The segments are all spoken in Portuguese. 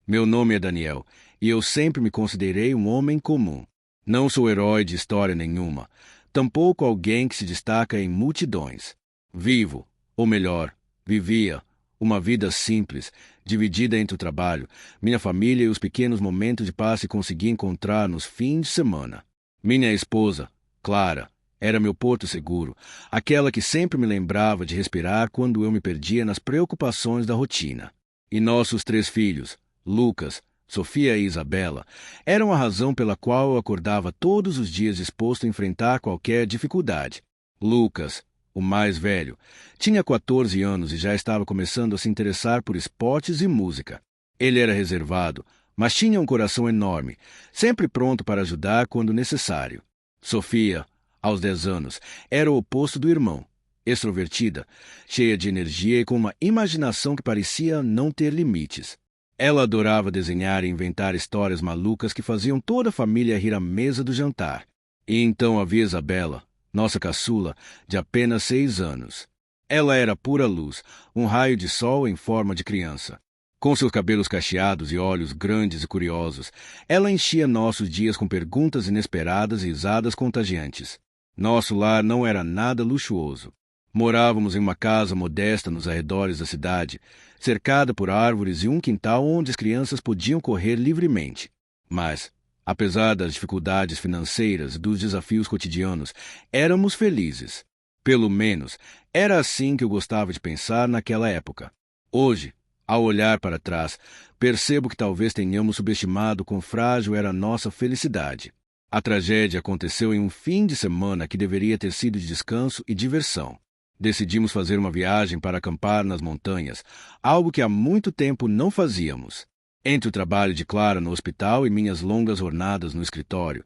Meu nome é Daniel, e eu sempre me considerei um homem comum. Não sou herói de história nenhuma, tampouco alguém que se destaca em multidões. Vivo, ou melhor, vivia, uma vida simples, dividida entre o trabalho, minha família e os pequenos momentos de paz que consegui encontrar nos fins de semana. Minha esposa, Clara, era meu porto seguro, aquela que sempre me lembrava de respirar quando eu me perdia nas preocupações da rotina. E nossos 3 filhos, Lucas, Sofia e Isabela, eram a razão pela qual eu acordava todos os dias disposto a enfrentar qualquer dificuldade. Lucas, o mais velho, tinha 14 anos e já estava começando a se interessar por esportes e música. Ele era reservado, mas tinha um coração enorme, sempre pronto para ajudar quando necessário. Sofia, aos 10 anos, era o oposto do irmão, extrovertida, cheia de energia e com uma imaginação que parecia não ter limites. Ela adorava desenhar e inventar histórias malucas que faziam toda a família rir à mesa do jantar. E então havia Isabela, nossa caçula, de apenas 6 anos. Ela era pura luz, um raio de sol em forma de criança. Com seus cabelos cacheados e olhos grandes e curiosos, ela enchia nossos dias com perguntas inesperadas e risadas contagiantes. Nosso lar não era nada luxuoso. Morávamos em uma casa modesta nos arredores da cidade, cercada por árvores e um quintal onde as crianças podiam correr livremente. Mas, apesar das dificuldades financeiras e dos desafios cotidianos, éramos felizes. Pelo menos, era assim que eu gostava de pensar naquela época. Hoje, ao olhar para trás, percebo que talvez tenhamos subestimado quão frágil era a nossa felicidade. A tragédia aconteceu em um fim de semana que deveria ter sido de descanso e diversão. Decidimos fazer uma viagem para acampar nas montanhas, algo que há muito tempo não fazíamos. Entre o trabalho de Clara no hospital e minhas longas jornadas no escritório,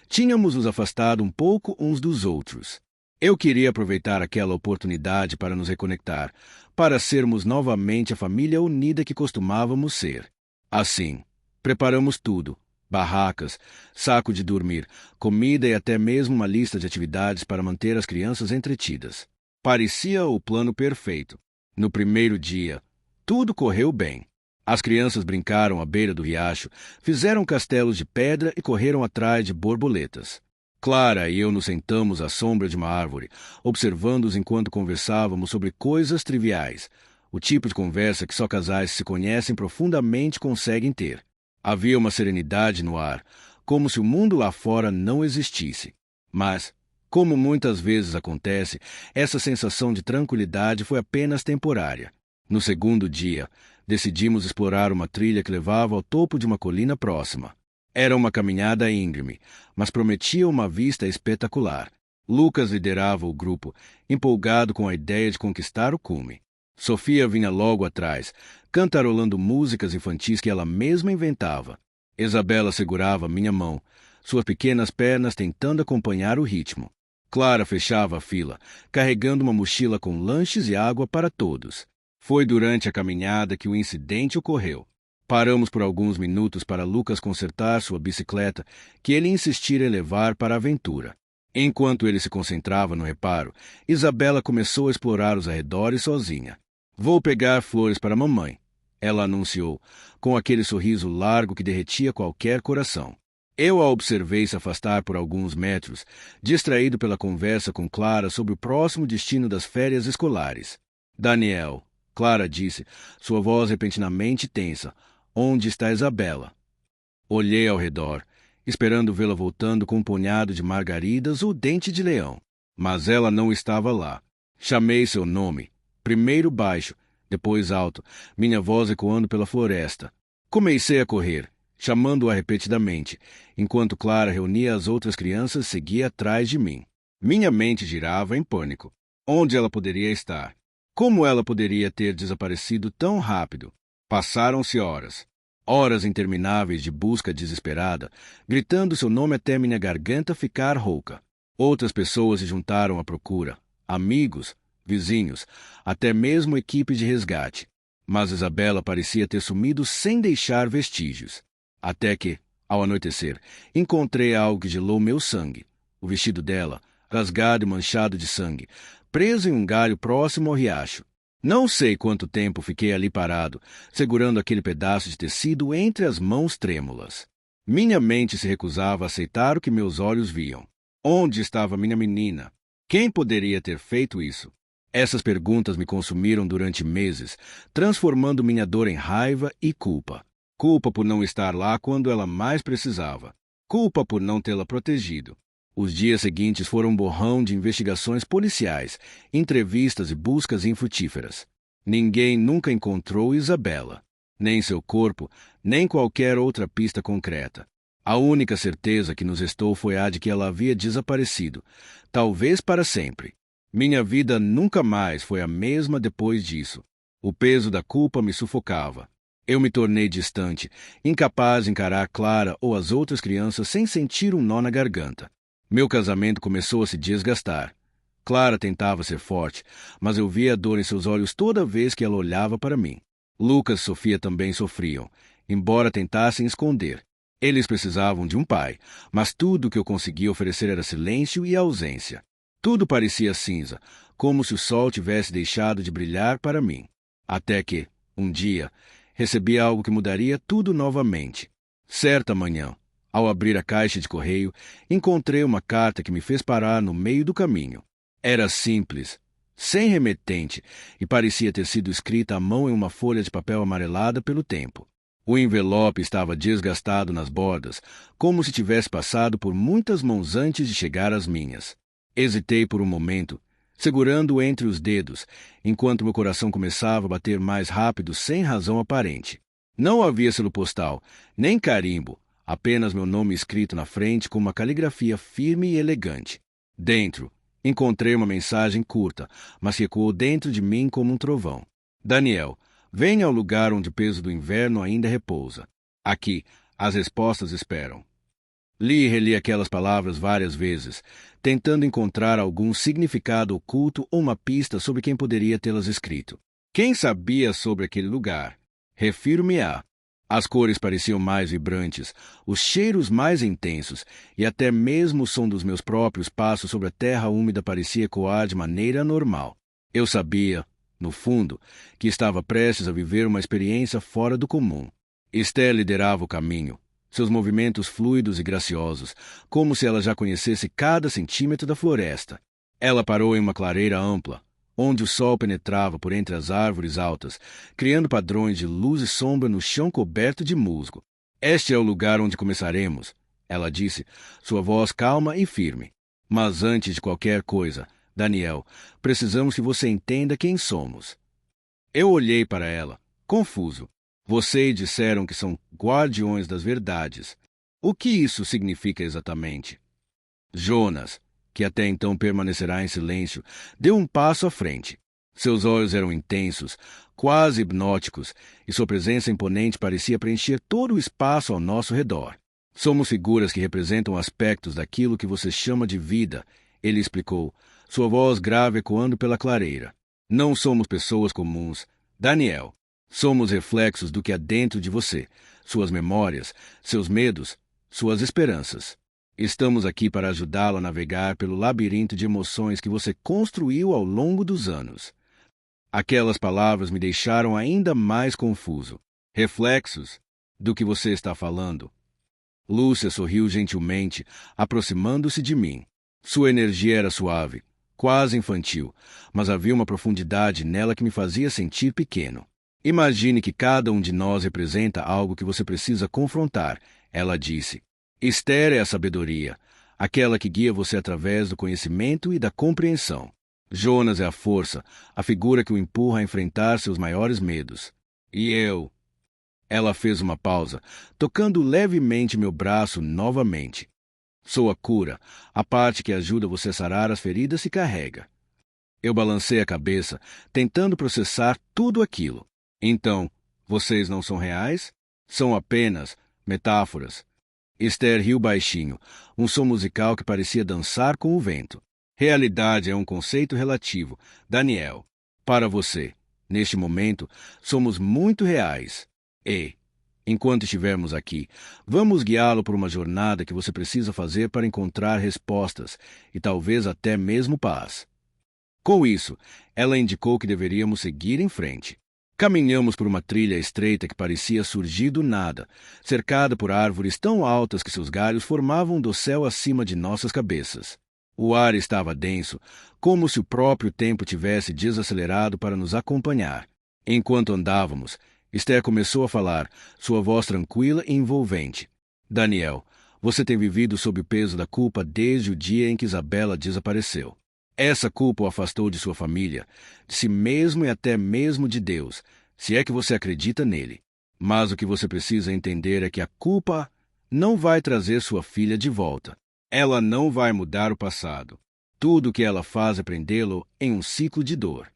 tínhamos nos afastado um pouco uns dos outros. Eu queria aproveitar aquela oportunidade para nos reconectar, para sermos novamente a família unida que costumávamos ser. Assim, preparamos tudo: barracas, saco de dormir, comida e até mesmo uma lista de atividades para manter as crianças entretidas. Parecia o plano perfeito. No primeiro dia, tudo correu bem. As crianças brincaram à beira do riacho, fizeram castelos de pedra e correram atrás de borboletas. Clara e eu nos sentamos à sombra de uma árvore, observando-os enquanto conversávamos sobre coisas triviais, o tipo de conversa que só casais que se conhecem profundamente conseguem ter. Havia uma serenidade no ar, como se o mundo lá fora não existisse. Mas, como muitas vezes acontece, essa sensação de tranquilidade foi apenas temporária. No segundo dia, decidimos explorar uma trilha que levava ao topo de uma colina próxima. Era uma caminhada íngreme, mas prometia uma vista espetacular. Lucas liderava o grupo, empolgado com a ideia de conquistar o cume. Sofia vinha logo atrás, cantarolando músicas infantis que ela mesma inventava. Isabela segurava minha mão, suas pequenas pernas tentando acompanhar o ritmo. Clara fechava a fila, carregando uma mochila com lanches e água para todos. Foi durante a caminhada que o incidente ocorreu. Paramos por alguns minutos para Lucas consertar sua bicicleta, que ele insistira em levar para a aventura. Enquanto ele se concentrava no reparo, Isabela começou a explorar os arredores sozinha. "Vou pegar flores para a mamãe", ela anunciou, com aquele sorriso largo que derretia qualquer coração. Eu a observei se afastar por alguns metros, distraído pela conversa com Clara sobre o próximo destino das férias escolares. "Daniel", Clara disse, sua voz repentinamente tensa, "onde está Isabela?" Olhei ao redor, esperando vê-la voltando com um punhado de margaridas ou dente de leão. Mas ela não estava lá. Chamei seu nome, primeiro baixo, depois alto, minha voz ecoando pela floresta. Comecei a correr, chamando-a repetidamente, enquanto Clara reunia as outras crianças e seguia atrás de mim. Minha mente girava em pânico. Onde ela poderia estar? Como ela poderia ter desaparecido tão rápido? Passaram-se horas. Horas intermináveis de busca desesperada, gritando seu nome até minha garganta ficar rouca. Outras pessoas se juntaram à procura. Amigos, vizinhos, até mesmo equipe de resgate. Mas Isabela parecia ter sumido sem deixar vestígios. Até que, ao anoitecer, encontrei algo que gelou meu sangue. O vestido dela, rasgado e manchado de sangue, preso em um galho próximo ao riacho. Não sei quanto tempo fiquei ali parado, segurando aquele pedaço de tecido entre as mãos trêmulas. Minha mente se recusava a aceitar o que meus olhos viam. Onde estava minha menina? Quem poderia ter feito isso? Essas perguntas me consumiram durante meses, transformando minha dor em raiva e culpa. Culpa por não estar lá quando ela mais precisava. Culpa por não tê-la protegido. Os dias seguintes foram um borrão de investigações policiais, entrevistas e buscas infrutíferas. Ninguém nunca encontrou Isabela, nem seu corpo, nem qualquer outra pista concreta. A única certeza que nos restou foi a de que ela havia desaparecido, talvez para sempre. Minha vida nunca mais foi a mesma depois disso. O peso da culpa me sufocava. Eu me tornei distante, incapaz de encarar Clara ou as outras crianças sem sentir um nó na garganta. Meu casamento começou a se desgastar. Clara tentava ser forte, mas eu via a dor em seus olhos toda vez que ela olhava para mim. Lucas e Sofia também sofriam, embora tentassem esconder. Eles precisavam de um pai, mas tudo o que eu conseguia oferecer era silêncio e ausência. Tudo parecia cinza, como se o sol tivesse deixado de brilhar para mim. Até que, um dia, recebi algo que mudaria tudo novamente. Certa manhã, ao abrir a caixa de correio, encontrei uma carta que me fez parar no meio do caminho. Era simples, sem remetente, e parecia ter sido escrita à mão em uma folha de papel amarelada pelo tempo. O envelope estava desgastado nas bordas, como se tivesse passado por muitas mãos antes de chegar às minhas. Hesitei por um momento, segurando-o entre os dedos, enquanto meu coração começava a bater mais rápido sem razão aparente. Não havia selo postal, nem carimbo, apenas meu nome escrito na frente com uma caligrafia firme e elegante. Dentro, encontrei uma mensagem curta, mas que ecoou dentro de mim como um trovão. Daniel, venha ao lugar onde o peso do inverno ainda repousa. Aqui, as respostas esperam. Li e reli aquelas palavras várias vezes, tentando encontrar algum significado oculto ou uma pista sobre quem poderia tê-las escrito. Quem sabia sobre aquele lugar? Refiro-me-á. As cores pareciam mais vibrantes, os cheiros mais intensos, e até mesmo o som dos meus próprios passos sobre a terra úmida parecia ecoar de maneira anormal. Eu sabia, no fundo, que estava prestes a viver uma experiência fora do comum. Esther liderava o caminho, seus movimentos fluidos e graciosos, como se ela já conhecesse cada centímetro da floresta. Ela parou em uma clareira ampla, onde o sol penetrava por entre as árvores altas, criando padrões de luz e sombra no chão coberto de musgo. Este é o lugar onde começaremos, ela disse, sua voz calma e firme. Mas antes de qualquer coisa, Daniel, precisamos que você entenda quem somos. Eu olhei para ela, confuso. Vocês disseram que são guardiões das verdades. O que isso significa exatamente? Jonas, que até então permanecerá em silêncio, deu um passo à frente. Seus olhos eram intensos, quase hipnóticos, e sua presença imponente parecia preencher todo o espaço ao nosso redor. Somos figuras que representam aspectos daquilo que você chama de vida, ele explicou, sua voz grave ecoando pela clareira. Não somos pessoas comuns. Daniel, somos reflexos do que há dentro de você, suas memórias, seus medos, suas esperanças. Estamos aqui para ajudá-lo a navegar pelo labirinto de emoções que você construiu ao longo dos anos. Aquelas palavras me deixaram ainda mais confuso. Reflexos? Do que você está falando? Lúcia sorriu gentilmente, aproximando-se de mim. Sua energia era suave, quase infantil, mas havia uma profundidade nela que me fazia sentir pequeno. Imagine que cada um de nós representa algo que você precisa confrontar, ela disse. Esther é a sabedoria, aquela que guia você através do conhecimento e da compreensão. Jonas é a força, a figura que o empurra a enfrentar seus maiores medos. E eu? Ela fez uma pausa, tocando levemente meu braço novamente. Sou a cura, a parte que ajuda você a sarar as feridas que carrega. Eu balancei a cabeça, tentando processar tudo aquilo. Então, vocês não são reais? São apenas metáforas. Esther riu baixinho, um som musical que parecia dançar com o vento. Realidade é um conceito relativo. Daniel, para você, neste momento, somos muito reais. E, enquanto estivermos aqui, vamos guiá-lo por uma jornada que você precisa fazer para encontrar respostas e talvez até mesmo paz. Com isso, ela indicou que deveríamos seguir em frente. Caminhamos por uma trilha estreita que parecia surgir do nada, cercada por árvores tão altas que seus galhos formavam do céu acima de nossas cabeças. O ar estava denso, como se o próprio tempo tivesse desacelerado para nos acompanhar. Enquanto andávamos, Esther começou a falar, sua voz tranquila e envolvente. Daniel, você tem vivido sob o peso da culpa desde o dia em que Isabela desapareceu. Essa culpa o afastou de sua família, de si mesmo e até mesmo de Deus, se é que você acredita nele. Mas o que você precisa entender é que a culpa não vai trazer sua filha de volta. Ela não vai mudar o passado. Tudo o que ela faz é prendê-lo em um ciclo de dor.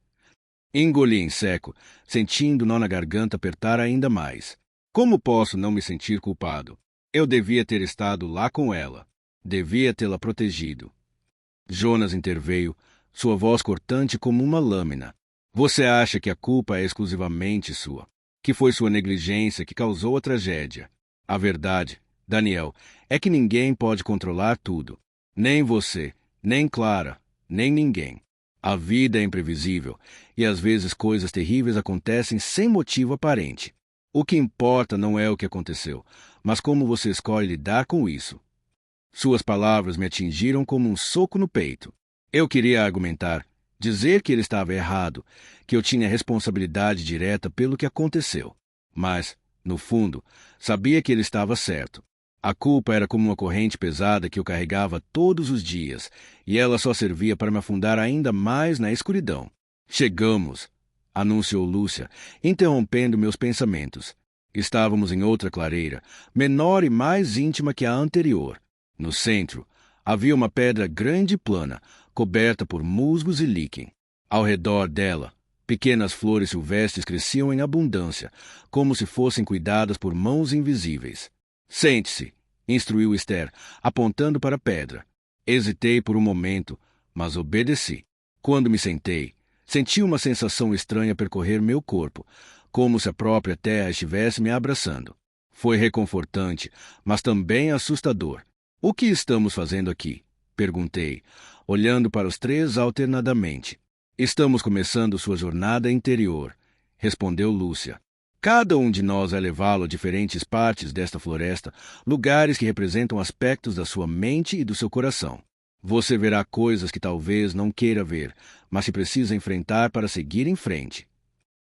Engoli em seco, sentindo o nó na garganta apertar ainda mais. Como posso não me sentir culpado? Eu devia ter estado lá com ela. Devia tê-la protegido. Jonas interveio, sua voz cortante como uma lâmina. Você acha que a culpa é exclusivamente sua, que foi sua negligência que causou a tragédia. A verdade, Daniel, é que ninguém pode controlar tudo. Nem você, nem Clara, nem ninguém. A vida é imprevisível e às vezes coisas terríveis acontecem sem motivo aparente. O que importa não é o que aconteceu, mas como você escolhe lidar com isso. Suas palavras me atingiram como um soco no peito. Eu queria argumentar, dizer que ele estava errado, que eu tinha responsabilidade direta pelo que aconteceu. Mas, no fundo, sabia que ele estava certo. A culpa era como uma corrente pesada que eu carregava todos os dias, e ela só servia para me afundar ainda mais na escuridão. Chegamos, anunciou Lúcia, interrompendo meus pensamentos. Estávamos em outra clareira, menor e mais íntima que a anterior. No centro, havia uma pedra grande e plana, coberta por musgos e líquen. Ao redor dela, pequenas flores silvestres cresciam em abundância, como se fossem cuidadas por mãos invisíveis. Sente-se, instruiu Esther, apontando para a pedra. Hesitei por um momento, mas obedeci. Quando me sentei, senti uma sensação estranha percorrer meu corpo, como se a própria terra estivesse me abraçando. Foi reconfortante, mas também assustador. O que estamos fazendo aqui? Perguntei, olhando para os três alternadamente. Estamos começando sua jornada interior, respondeu Lúcia. Cada um de nós vai levá-lo a diferentes partes desta floresta, lugares que representam aspectos da sua mente e do seu coração. Você verá coisas que talvez não queira ver, mas se precisa enfrentar para seguir em frente.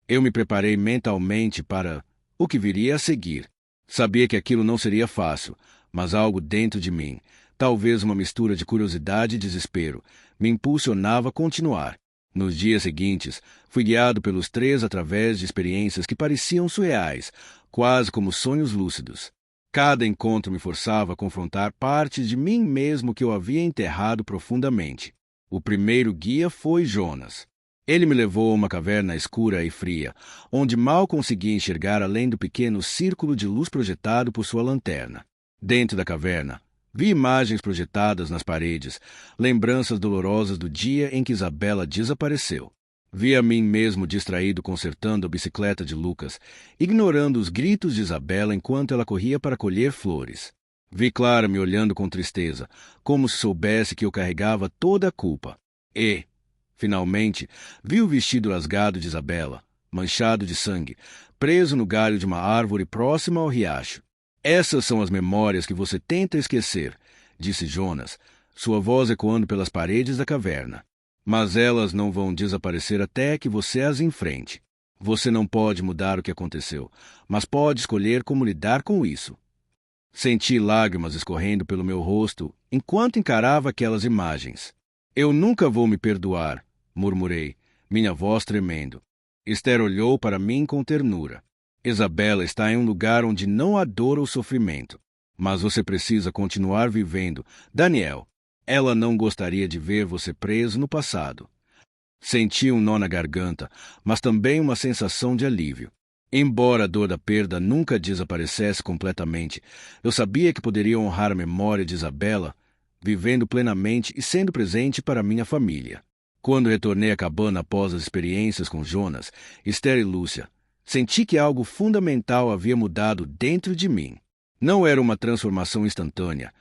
Eu me preparei mentalmente para o que viria a seguir. Sabia que aquilo não seria fácil, mas algo dentro de mim, talvez uma mistura de curiosidade e desespero, me impulsionava a continuar. Nos dias seguintes, fui guiado pelos três através de experiências que pareciam surreais, quase como sonhos lúcidos. Cada encontro me forçava a confrontar partes de mim mesmo que eu havia enterrado profundamente. O primeiro guia foi Jonas. Ele me levou a uma caverna escura e fria, onde mal conseguia enxergar além do pequeno círculo de luz projetado por sua lanterna. Dentro da caverna, vi imagens projetadas nas paredes, lembranças dolorosas do dia em que Isabela desapareceu. Vi a mim mesmo distraído consertando a bicicleta de Lucas, ignorando os gritos de Isabela enquanto ela corria para colher flores. Vi Clara me olhando com tristeza, como se soubesse que eu carregava toda a culpa. E, finalmente, vi o vestido rasgado de Isabela, manchado de sangue, preso no galho de uma árvore próxima ao riacho. Essas são as memórias que você tenta esquecer, disse Jonas, sua voz ecoando pelas paredes da caverna. Mas elas não vão desaparecer até que você as enfrente. Você não pode mudar o que aconteceu, mas pode escolher como lidar com isso. Senti lágrimas escorrendo pelo meu rosto enquanto encarava aquelas imagens. Eu nunca vou me perdoar, murmurei, minha voz tremendo. Esther olhou para mim com ternura. Isabela está em um lugar onde não há dor ou sofrimento. Mas você precisa continuar vivendo. Daniel, ela não gostaria de ver você preso no passado. Senti um nó na garganta, mas também uma sensação de alívio. Embora a dor da perda nunca desaparecesse completamente, eu sabia que poderia honrar a memória de Isabela, vivendo plenamente e sendo presente para minha família. Quando retornei à cabana após as experiências com Jonas, Esther e Lúcia, senti que algo fundamental havia mudado dentro de mim. Não era uma transformação instantânea,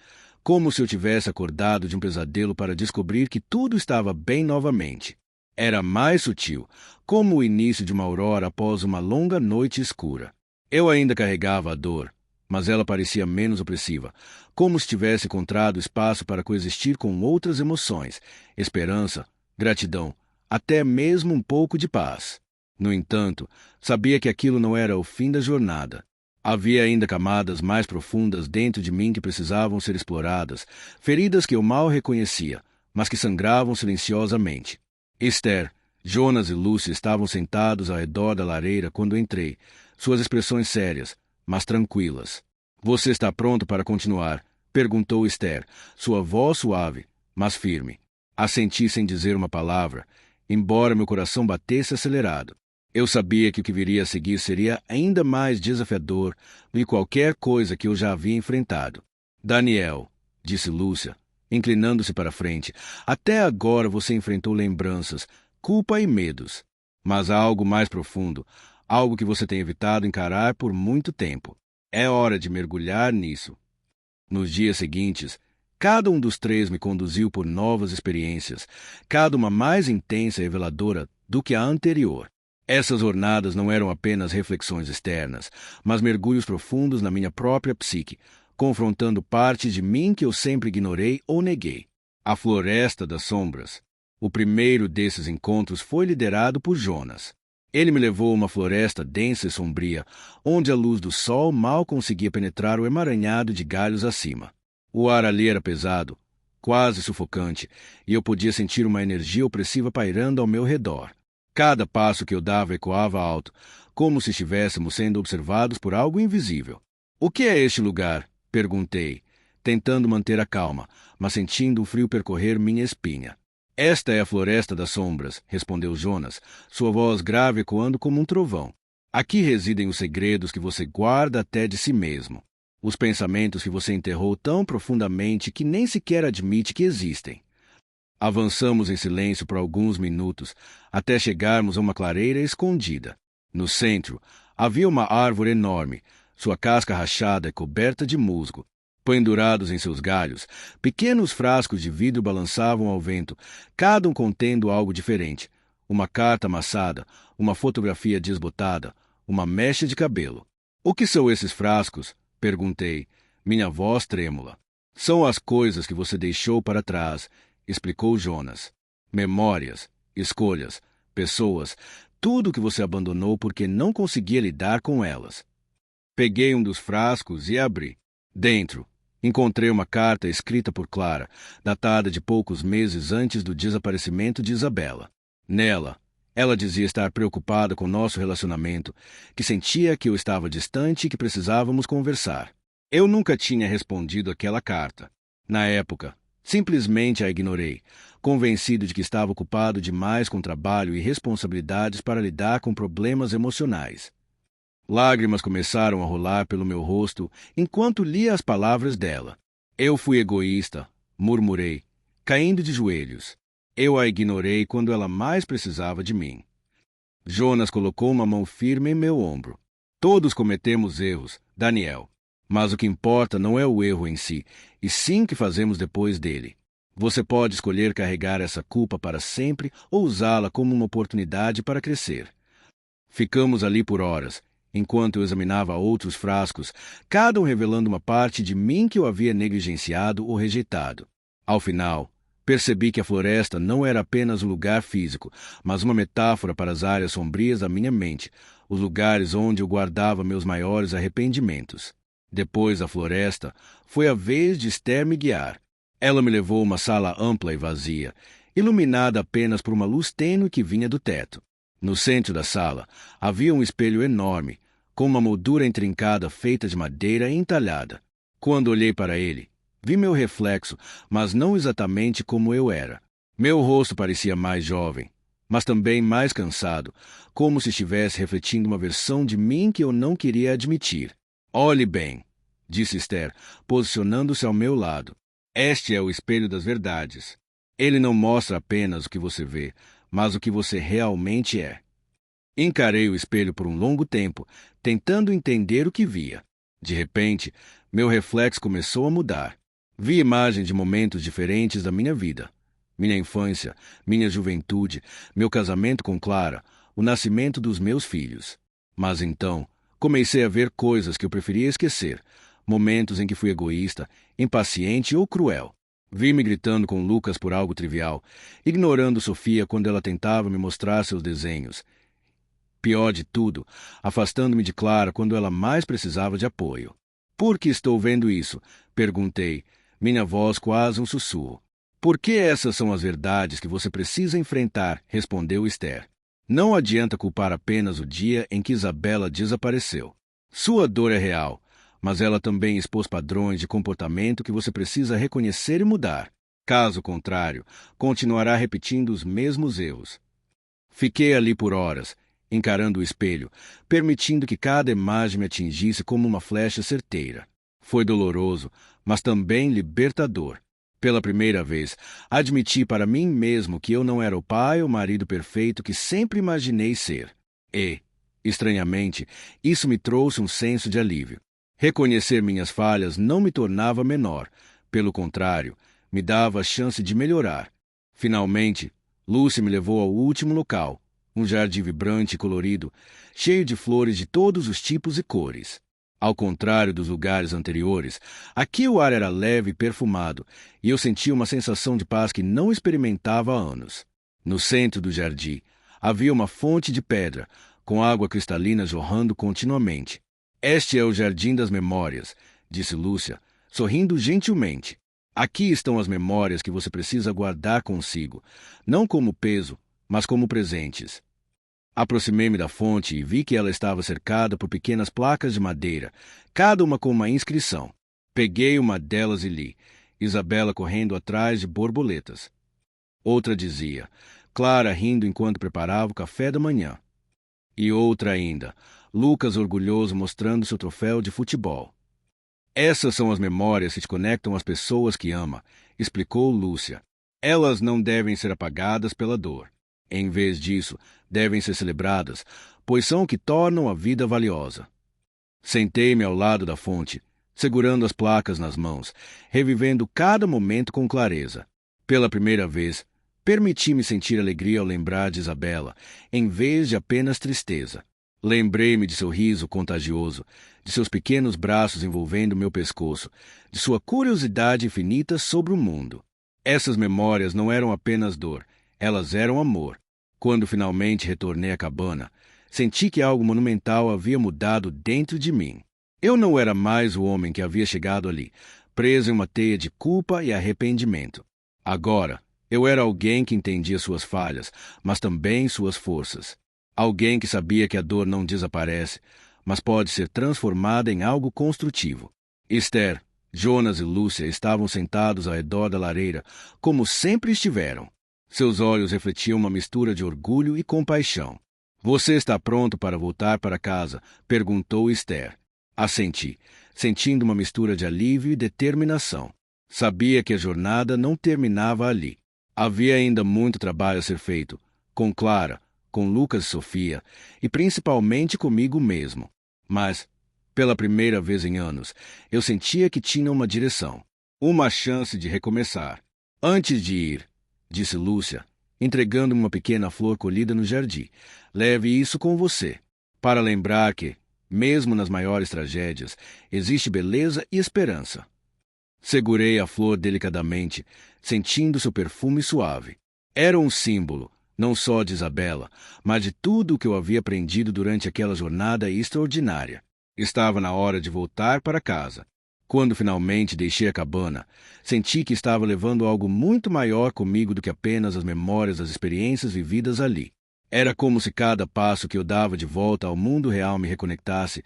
como se eu tivesse acordado de um pesadelo para descobrir que tudo estava bem novamente. Era mais sutil, como o início de uma aurora após uma longa noite escura. Eu ainda carregava a dor, mas ela parecia menos opressiva, como se tivesse encontrado espaço para coexistir com outras emoções, esperança, gratidão, até mesmo um pouco de paz. No entanto, sabia que aquilo não era o fim da jornada. Havia ainda camadas mais profundas dentro de mim que precisavam ser exploradas, feridas que eu mal reconhecia, mas que sangravam silenciosamente. Esther, Jonas e Lúcia estavam sentados ao redor da lareira quando entrei, suas expressões sérias, mas tranquilas. "Você está pronto para continuar?" perguntou Esther, sua voz suave, mas firme. Assenti sem dizer uma palavra, embora meu coração batesse acelerado. Eu sabia que o que viria a seguir seria ainda mais desafiador do que qualquer coisa que eu já havia enfrentado. "Daniel", disse Lúcia, inclinando-se para a frente, "até agora você enfrentou lembranças, culpa e medos. Mas há algo mais profundo, algo que você tem evitado encarar por muito tempo. É hora de mergulhar nisso." Nos dias seguintes, cada um dos três me conduziu por novas experiências, cada uma mais intensa e reveladora do que a anterior. Essas jornadas não eram apenas reflexões externas, mas mergulhos profundos na minha própria psique, confrontando partes de mim que eu sempre ignorei ou neguei. A Floresta das Sombras. O primeiro desses encontros foi liderado por Jonas. Ele me levou a uma floresta densa e sombria, onde a luz do sol mal conseguia penetrar o emaranhado de galhos acima. O ar ali era pesado, quase sufocante, e eu podia sentir uma energia opressiva pairando ao meu redor. Cada passo que eu dava ecoava alto, como se estivéssemos sendo observados por algo invisível. "O que é este lugar?" perguntei, tentando manter a calma, mas sentindo o frio percorrer minha espinha. "Esta é a Floresta das Sombras", respondeu Jonas, sua voz grave ecoando como um trovão. "Aqui residem os segredos que você guarda até de si mesmo, os pensamentos que você enterrou tão profundamente que nem sequer admite que existem." Avançamos em silêncio por alguns minutos, até chegarmos a uma clareira escondida. No centro, havia uma árvore enorme, sua casca rachada e coberta de musgo. Pendurados em seus galhos, pequenos frascos de vidro balançavam ao vento, cada um contendo algo diferente. Uma carta amassada, uma fotografia desbotada, uma mecha de cabelo. "O que são esses frascos?" perguntei, minha voz trêmula. "São as coisas que você deixou para trás", explicou Jonas. "Memórias, escolhas, pessoas, tudo o que você abandonou porque não conseguia lidar com elas." Peguei um dos frascos e abri. Dentro, encontrei uma carta escrita por Clara, datada de poucos meses antes do desaparecimento de Isabela. Nela, ela dizia estar preocupada com nosso relacionamento, que sentia que eu estava distante e que precisávamos conversar. Eu nunca tinha respondido aquela carta. Na época, simplesmente a ignorei, convencido de que estava ocupado demais com trabalho e responsabilidades para lidar com problemas emocionais. Lágrimas começaram a rolar pelo meu rosto enquanto lia as palavras dela. "Eu fui egoísta", murmurei, caindo de joelhos. Eu a ignorei quando ela mais precisava de mim. Jonas colocou uma mão firme em meu ombro. "Todos cometemos erros, Daniel. Mas o que importa não é o erro em si, e sim o que fazemos depois dele. Você pode escolher carregar essa culpa para sempre ou usá-la como uma oportunidade para crescer." Ficamos ali por horas, enquanto eu examinava outros frascos, cada um revelando uma parte de mim que eu havia negligenciado ou rejeitado. Ao final, percebi que a floresta não era apenas um lugar físico, mas uma metáfora para as áreas sombrias da minha mente, os lugares onde eu guardava meus maiores arrependimentos. Depois da floresta, foi a vez de Esther me guiar. Ela me levou a uma sala ampla e vazia, iluminada apenas por uma luz tênue que vinha do teto. No centro da sala, havia um espelho enorme, com uma moldura intrincada feita de madeira entalhada. Quando olhei para ele, vi meu reflexo, mas não exatamente como eu era. Meu rosto parecia mais jovem, mas também mais cansado, como se estivesse refletindo uma versão de mim que eu não queria admitir. "Olhe bem", disse Esther, posicionando-se ao meu lado. "Este é o espelho das verdades. Ele não mostra apenas o que você vê, mas o que você realmente é." Encarei o espelho por um longo tempo, tentando entender o que via. De repente, meu reflexo começou a mudar. Vi imagens de momentos diferentes da minha vida. Minha infância, minha juventude, meu casamento com Clara, o nascimento dos meus filhos. Mas então, comecei a ver coisas que eu preferia esquecer, momentos em que fui egoísta, impaciente ou cruel. Vi-me gritando com Lucas por algo trivial, ignorando Sofia quando ela tentava me mostrar seus desenhos. Pior de tudo, afastando-me de Clara quando ela mais precisava de apoio. Por que estou vendo isso? Perguntei, minha voz quase um sussurro. Porque essas são as verdades que você precisa enfrentar, respondeu Esther. Não adianta culpar apenas o dia em que Isabela desapareceu. Sua dor é real, mas ela também expôs padrões de comportamento que você precisa reconhecer e mudar. Caso contrário, continuará repetindo os mesmos erros. Fiquei ali por horas, encarando o espelho, permitindo que cada imagem me atingisse como uma flecha certeira. Foi doloroso, mas também libertador. Pela primeira vez, admiti para mim mesmo que eu não era o pai ou marido perfeito que sempre imaginei ser. E, estranhamente, isso me trouxe um senso de alívio. Reconhecer minhas falhas não me tornava menor. Pelo contrário, me dava a chance de melhorar. Finalmente, Lúcia me levou ao último local, um jardim vibrante e colorido, cheio de flores de todos os tipos e cores. Ao contrário dos lugares anteriores, aqui o ar era leve e perfumado, e eu sentia uma sensação de paz que não experimentava há anos. No centro do jardim, havia uma fonte de pedra, com água cristalina jorrando continuamente. Este é o Jardim das Memórias, disse Lúcia, sorrindo gentilmente. Aqui estão as memórias que você precisa guardar consigo, não como peso, mas como presentes. Aproximei-me da fonte e vi que ela estava cercada por pequenas placas de madeira, cada uma com uma inscrição. Peguei uma delas e li: Isabela correndo atrás de borboletas. Outra dizia: Clara rindo enquanto preparava o café da manhã. E outra ainda: Lucas orgulhoso mostrando seu troféu de futebol. Essas são as memórias que te conectam às pessoas que ama, explicou Lúcia. Elas não devem ser apagadas pela dor. Em vez disso, devem ser celebradas, pois são o que tornam a vida valiosa. Sentei-me ao lado da fonte, segurando as placas nas mãos, revivendo cada momento com clareza. Pela primeira vez, permiti-me sentir alegria ao lembrar de Isabela, em vez de apenas tristeza. Lembrei-me de seu riso contagioso, de seus pequenos braços envolvendo meu pescoço, de sua curiosidade infinita sobre o mundo. Essas memórias não eram apenas dor, elas eram amor. Quando finalmente retornei à cabana, senti que algo monumental havia mudado dentro de mim. Eu não era mais o homem que havia chegado ali, preso em uma teia de culpa e arrependimento. Agora, eu era alguém que entendia suas falhas, mas também suas forças. Alguém que sabia que a dor não desaparece, mas pode ser transformada em algo construtivo. Esther, Jonas e Lúcia estavam sentados ao redor da lareira, como sempre estiveram. Seus olhos refletiam uma mistura de orgulho e compaixão. Você está pronto para voltar para casa? Perguntou Esther. Assenti, sentindo uma mistura de alívio e determinação. Sabia que a jornada não terminava ali. Havia ainda muito trabalho a ser feito, com Clara, com Lucas e Sofia, e principalmente comigo mesmo. Mas, pela primeira vez em anos, eu sentia que tinha uma direção, uma chance de recomeçar. Antes de ir, disse Lúcia, entregando-me uma pequena flor colhida no jardim, leve isso com você, para lembrar que, mesmo nas maiores tragédias, existe beleza e esperança. Segurei a flor delicadamente, sentindo seu perfume suave. Era um símbolo, não só de Isabela, mas de tudo o que eu havia aprendido durante aquela jornada extraordinária. Estava na hora de voltar para casa. Quando finalmente deixei a cabana, senti que estava levando algo muito maior comigo do que apenas as memórias das experiências vividas ali. Era como se cada passo que eu dava de volta ao mundo real me reconectasse,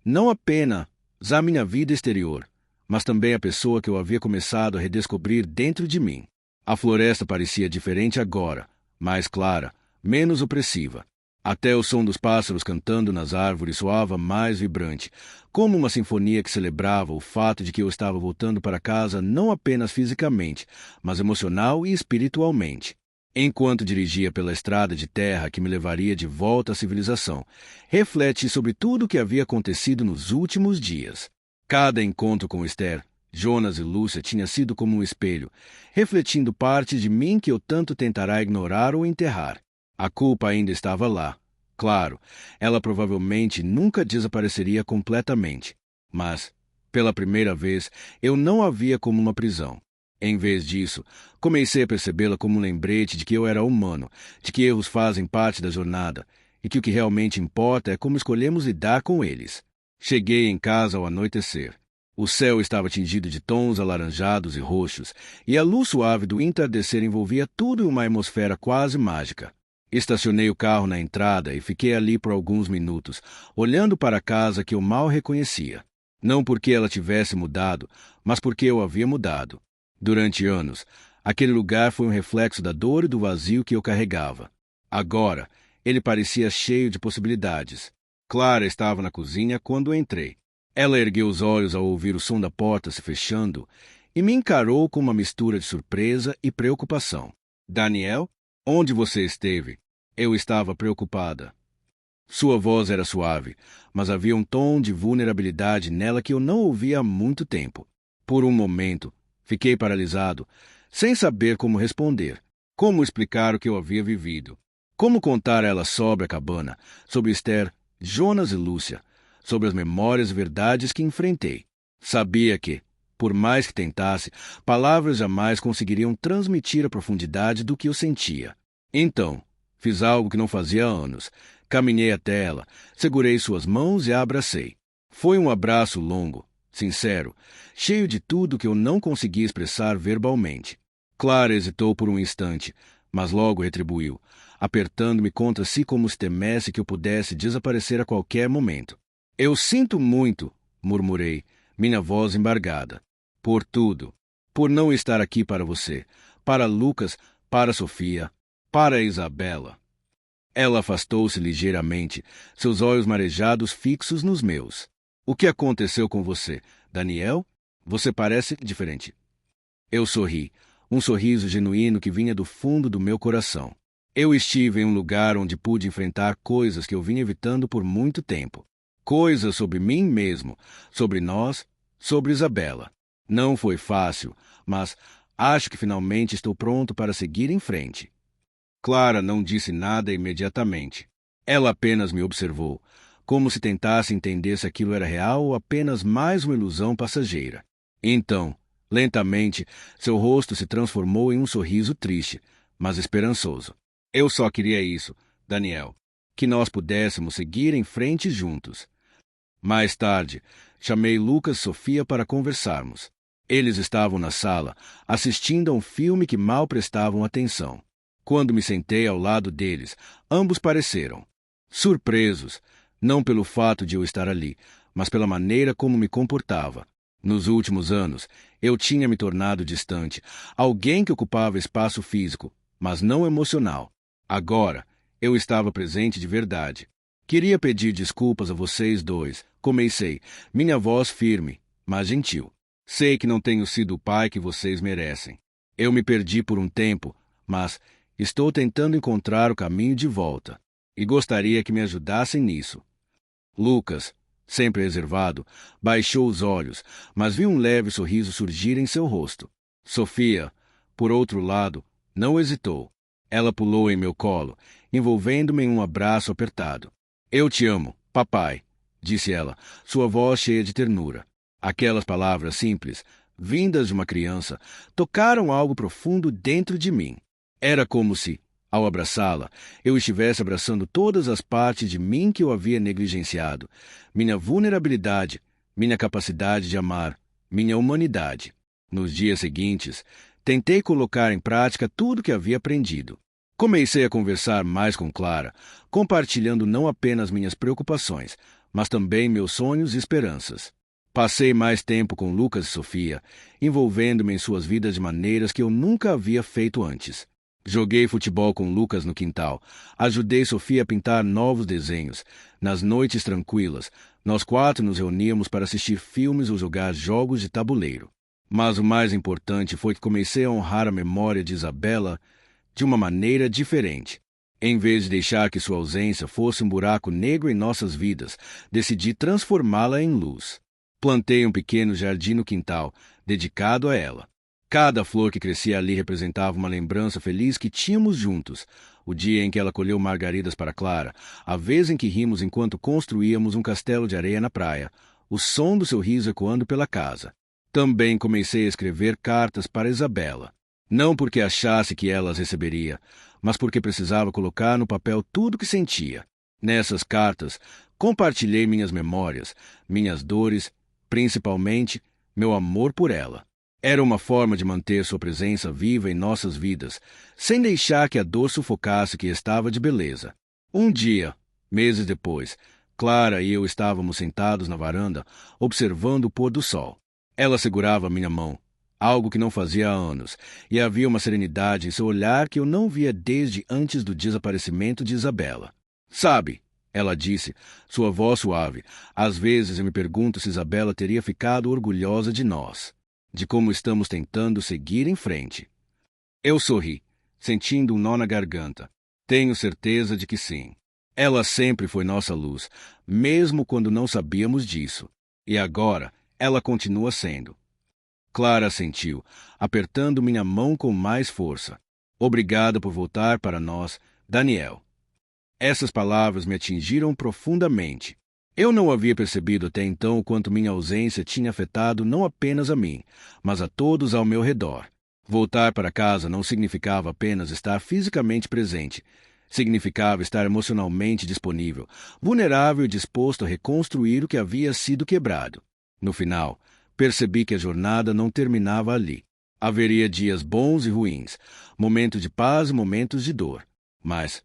não apenas à minha vida exterior, mas também à pessoa que eu havia começado a redescobrir dentro de mim. A floresta parecia diferente agora, mais clara, menos opressiva. Até o som dos pássaros cantando nas árvores soava mais vibrante, como uma sinfonia que celebrava o fato de que eu estava voltando para casa não apenas fisicamente, mas emocional e espiritualmente. Enquanto dirigia pela estrada de terra que me levaria de volta à civilização, refleti sobre tudo o que havia acontecido nos últimos dias. Cada encontro com Esther, Jonas e Lúcia tinha sido como um espelho, refletindo partes de mim que eu tanto tentará ignorar ou enterrar. A culpa ainda estava lá. Claro, ela provavelmente nunca desapareceria completamente. Mas, pela primeira vez, eu não a via como uma prisão. Em vez disso, comecei a percebê-la como um lembrete de que eu era humano, de que erros fazem parte da jornada, e que o que realmente importa é como escolhemos lidar com eles. Cheguei em casa ao anoitecer. O céu estava tingido de tons alaranjados e roxos, e a luz suave do entardecer envolvia tudo em uma atmosfera quase mágica. Estacionei o carro na entrada e fiquei ali por alguns minutos, olhando para a casa que eu mal reconhecia. Não porque ela tivesse mudado, mas porque eu havia mudado. Durante anos, aquele lugar foi um reflexo da dor e do vazio que eu carregava. Agora, ele parecia cheio de possibilidades. Clara estava na cozinha quando entrei. Ela ergueu os olhos ao ouvir o som da porta se fechando e me encarou com uma mistura de surpresa e preocupação. Daniel, onde você esteve? Eu estava preocupada. Sua voz era suave, mas havia um tom de vulnerabilidade nela que eu não ouvia há muito tempo. Por um momento, fiquei paralisado, sem saber como responder. Como explicar o que eu havia vivido? Como contar a ela sobre a cabana, sobre Esther, Jonas e Lúcia, sobre as memórias e verdades que enfrentei? Sabia que, por mais que tentasse, palavras jamais conseguiriam transmitir a profundidade do que eu sentia. Então, fiz algo que não fazia há anos. Caminhei até ela, segurei suas mãos e a abracei. Foi um abraço longo, sincero, cheio de tudo que eu não conseguia expressar verbalmente. Clara hesitou por um instante, mas logo retribuiu, apertando-me contra si como se temesse que eu pudesse desaparecer a qualquer momento. Eu sinto muito, murmurei, minha voz embargada. Por tudo. Por não estar aqui para você, para Lucas, para Sofia, para Isabela. Ela afastou-se ligeiramente, seus olhos marejados fixos nos meus. O que aconteceu com você, Daniel? Você parece diferente. Eu sorri, um sorriso genuíno que vinha do fundo do meu coração. Eu estive em um lugar onde pude enfrentar coisas que eu vinha evitando por muito tempo. Coisas sobre mim mesmo, sobre nós, sobre Isabela. Não foi fácil, mas acho que finalmente estou pronto para seguir em frente. Clara não disse nada imediatamente. Ela apenas me observou, como se tentasse entender se aquilo era real ou apenas mais uma ilusão passageira. Então, lentamente, seu rosto se transformou em um sorriso triste, mas esperançoso. Eu só queria isso, Daniel, que nós pudéssemos seguir em frente juntos. Mais tarde, chamei Lucas e Sofia para conversarmos. Eles estavam na sala, assistindo a um filme que mal prestavam atenção. Quando me sentei ao lado deles, ambos pareceram surpresos, não pelo fato de eu estar ali, mas pela maneira como me comportava. Nos últimos anos, eu tinha me tornado distante, alguém que ocupava espaço físico, mas não emocional. Agora, eu estava presente de verdade. Queria pedir desculpas a vocês dois, comecei, minha voz firme, mas gentil. Sei que não tenho sido o pai que vocês merecem. Eu me perdi por um tempo, mas estou tentando encontrar o caminho de volta, e gostaria que me ajudassem nisso. Lucas, sempre reservado, baixou os olhos, mas vi um leve sorriso surgir em seu rosto. Sofia, por outro lado, não hesitou. Ela pulou em meu colo, envolvendo-me em um abraço apertado. Eu te amo, papai, disse ela, sua voz cheia de ternura. Aquelas palavras simples, vindas de uma criança, tocaram algo profundo dentro de mim. Era como se, ao abraçá-la, eu estivesse abraçando todas as partes de mim que eu havia negligenciado. Minha vulnerabilidade, minha capacidade de amar, minha humanidade. Nos dias seguintes, tentei colocar em prática tudo que havia aprendido. Comecei a conversar mais com Clara, compartilhando não apenas minhas preocupações, mas também meus sonhos e esperanças. Passei mais tempo com Lucas e Sofia, envolvendo-me em suas vidas de maneiras que eu nunca havia feito antes. Joguei futebol com Lucas no quintal. Ajudei Sofia a pintar novos desenhos. Nas noites tranquilas, nós quatro nos reuníamos para assistir filmes ou jogar jogos de tabuleiro. Mas o mais importante foi que comecei a honrar a memória de Isabela de uma maneira diferente. Em vez de deixar que sua ausência fosse um buraco negro em nossas vidas, decidi transformá-la em luz. Plantei um pequeno jardim no quintal, dedicado a ela. Cada flor que crescia ali representava uma lembrança feliz que tínhamos juntos. O dia em que ela colheu margaridas para Clara, a vez em que rimos enquanto construíamos um castelo de areia na praia, o som do seu riso ecoando pela casa. Também comecei a escrever cartas para Isabela. Não porque achasse que ela as receberia, mas porque precisava colocar no papel tudo o que sentia. Nessas cartas, compartilhei minhas memórias, minhas dores, principalmente meu amor por ela. Era uma forma de manter sua presença viva em nossas vidas, sem deixar que a dor sufocasse o que estava de beleza. Um dia, meses depois, Clara e eu estávamos sentados na varanda, observando o pôr do sol. Ela segurava minha mão, algo que não fazia há anos, e havia uma serenidade em seu olhar que eu não via desde antes do desaparecimento de Isabela. Sabe, ela disse, sua voz suave, às vezes eu me pergunto se Isabela teria ficado orgulhosa de nós, de como estamos tentando seguir em frente. Eu sorri, sentindo um nó na garganta. Tenho certeza de que sim. Ela sempre foi nossa luz, mesmo quando não sabíamos disso. E agora, ela continua sendo. Clara assentiu, apertando minha mão com mais força. Obrigada por voltar para nós, Daniel. Essas palavras me atingiram profundamente. Eu não havia percebido até então o quanto minha ausência tinha afetado não apenas a mim, mas a todos ao meu redor. Voltar para casa não significava apenas estar fisicamente presente. Significava estar emocionalmente disponível, vulnerável e disposto a reconstruir o que havia sido quebrado. No final, percebi que a jornada não terminava ali. Haveria dias bons e ruins, momentos de paz e momentos de dor. Mas,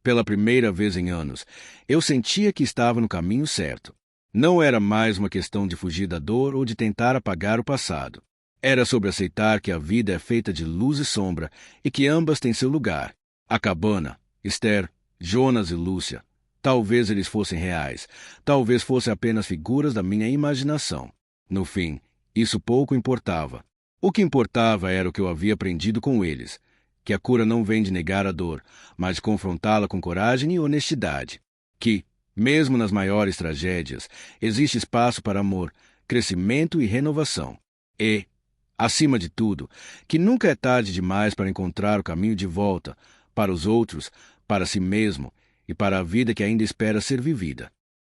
pela primeira vez em anos, eu sentia que estava no caminho certo. Não era mais uma questão de fugir da dor ou de tentar apagar o passado. Era sobre aceitar que a vida é feita de luz e sombra e que ambas têm seu lugar. A cabana, Esther, Jonas e Lúcia. Talvez eles fossem reais, talvez fossem apenas figuras da minha imaginação. No fim, isso pouco importava. O que importava era o que eu havia aprendido com eles, que a cura não vem de negar a dor, mas de confrontá-la com coragem e honestidade. Que, mesmo nas maiores tragédias, existe espaço para amor, crescimento e renovação. E, acima de tudo, que nunca é tarde demais para encontrar o caminho de volta, para os outros, para si mesmo e para a vida que ainda espera ser vivida.